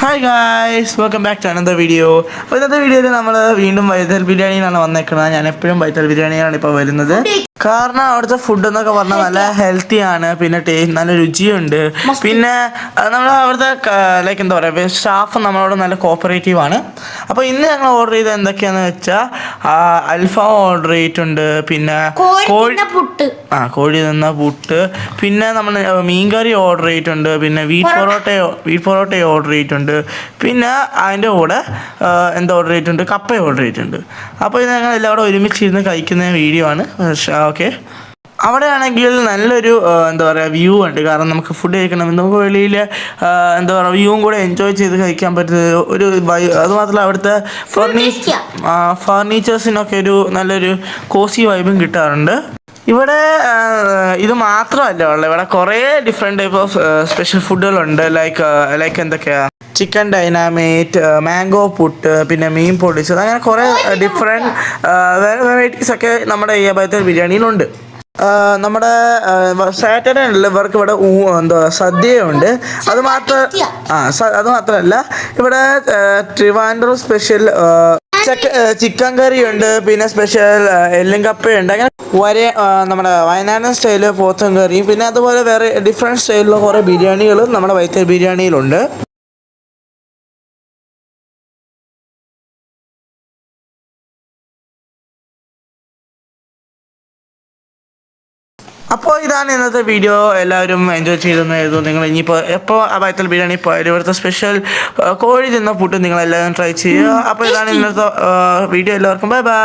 Hi guys, welcome back to another video. അപ്പോൾ ഇന്നത്തെ വീഡിയോയിൽ നമ്മൾ വീണ്ടും വൈതൽ ബിരിയാണിയിലാണ് വന്നേക്കുന്നത്. ഞാൻ എപ്പോഴും വൈതൽ ബിരിയാണിയാണ് ഇപ്പോൾ വരുന്നത്. കാരണം അവിടുത്തെ ഫുഡ് എന്നൊക്കെ പറഞ്ഞാൽ നല്ല ഹെൽത്തി ആണ്, പിന്നെ നല്ല രുചിയുണ്ട്. പിന്നെ നമ്മൾ അവിടുത്തെ ലൈക്ക് എന്താ പറയുക, സ്റ്റാഫ് നമ്മളോട് നല്ല കോപ്പറേറ്റീവ് ആണ്. അപ്പോൾ ഇന്ന് ഞങ്ങൾ ഓർഡർ ചെയ്തത് എന്തൊക്കെയാണെന്ന് വെച്ചാൽ അൽഫാം ഓർഡർ ചെയ്തിട്ടുണ്ട്, പിന്നെ കോഴി നിന്ന പുട്ട്, പിന്നെ നമ്മൾ മീൻകറി ഓർഡർ ചെയ്തിട്ടുണ്ട്, പിന്നെ വീറ്റ് പൊറോട്ട ഓർഡർ ചെയ്തിട്ടുണ്ട്, പിന്നെ അതിൻ്റെ കൂടെ എന്താ ഓർഡർ ചെയ്തിട്ടുണ്ട്, കപ്പ ഓർഡർ ചെയ്തിട്ടുണ്ട്. അപ്പോൾ ഇത് ഞങ്ങൾ എല്ലാവരും ഒരുമിച്ചിരുന്ന് കഴിക്കുന്ന വീഡിയോ ആണ്. ഓക്കെ, അവിടെ ആണെങ്കിൽ നല്ലൊരു എന്താ പറയുക വ്യൂ ഉണ്ട്. കാരണം നമുക്ക് ഫുഡ് കഴിക്കണം, നമുക്ക് വെളിയിൽ എന്താ പറയുക വ്യൂവും കൂടെ എൻജോയ് ചെയ്ത് കഴിക്കാൻ പറ്റുന്ന ഒരു അതുമാത്രമല്ല അവിടുത്തെ ഫർണിച്ചേഴ്സിനൊക്കെ ഒരു നല്ലൊരു കോസി വൈബും കിട്ടാറുണ്ട്. ഇവിടെ ഇത് മാത്രമല്ല ഉള്ളത്, ഇവിടെ കുറേ ഡിഫറെൻറ്റ് ടൈപ്പ് ഓഫ് സ്പെഷ്യൽ ഫുഡുകളുണ്ട്. ലൈക്ക് എന്തൊക്കെയാ, ചിക്കൻ ഡൈനാമേറ്റ്, മാംഗോ പുട്ട്, പിന്നെ മീൻ പൊടിച്ചത്, അങ്ങനെ കുറേ ഡിഫറെൻറ്റ് വെറൈറ്റീസ് ഒക്കെ നമ്മുടെ ഈ ബൈത്തൽ ബിരിയാണിയിലുണ്ട്. നമ്മുടെ സാറ്റർഡേ ഉള്ള ഇവർക്ക് ഇവിടെ എന്താ സദ്യയുണ്ട്. അത് മാത്രമല്ല ഇവിടെ ട്രിവാൻഡ്രം സ്പെഷ്യൽ ചിക്കൻ കറി ഉണ്ട്, പിന്നെ സ്പെഷ്യൽ എല്ലും കപ്പയുണ്ട്. അങ്ങനെ നമ്മുടെ വയനാടൻ സ്റ്റൈല് പോത്തും കറിയും, പിന്നെ അതുപോലെ വേറെ ഡിഫറെൻറ്റ് സ്റ്റൈലിലുള്ള കുറേ ബിരിയാണികളും നമ്മുടെ വൈത്തൽ ബിരിയാണിയിലുണ്ട്. അപ്പോൾ ഇതാണ് ഇന്നത്തെ വീഡിയോ. എല്ലാവരും എൻജോയ് ചെയ്തെന്നായിരുന്നു. നിങ്ങൾ ഇനിയിപ്പോൾ എപ്പോൾ വൈത്തൽ ബിരിയാണി പോയാലും ഇവിടുത്തെ സ്പെഷ്യൽ കോഴി തിന്ന പുട്ട് നിങ്ങളെല്ലാവരും ട്രൈ ചെയ്യുക. അപ്പോൾ ഇതാണ് ഇന്നത്തെ വീഡിയോ. എല്ലാവർക്കും ബൈ ബൈ.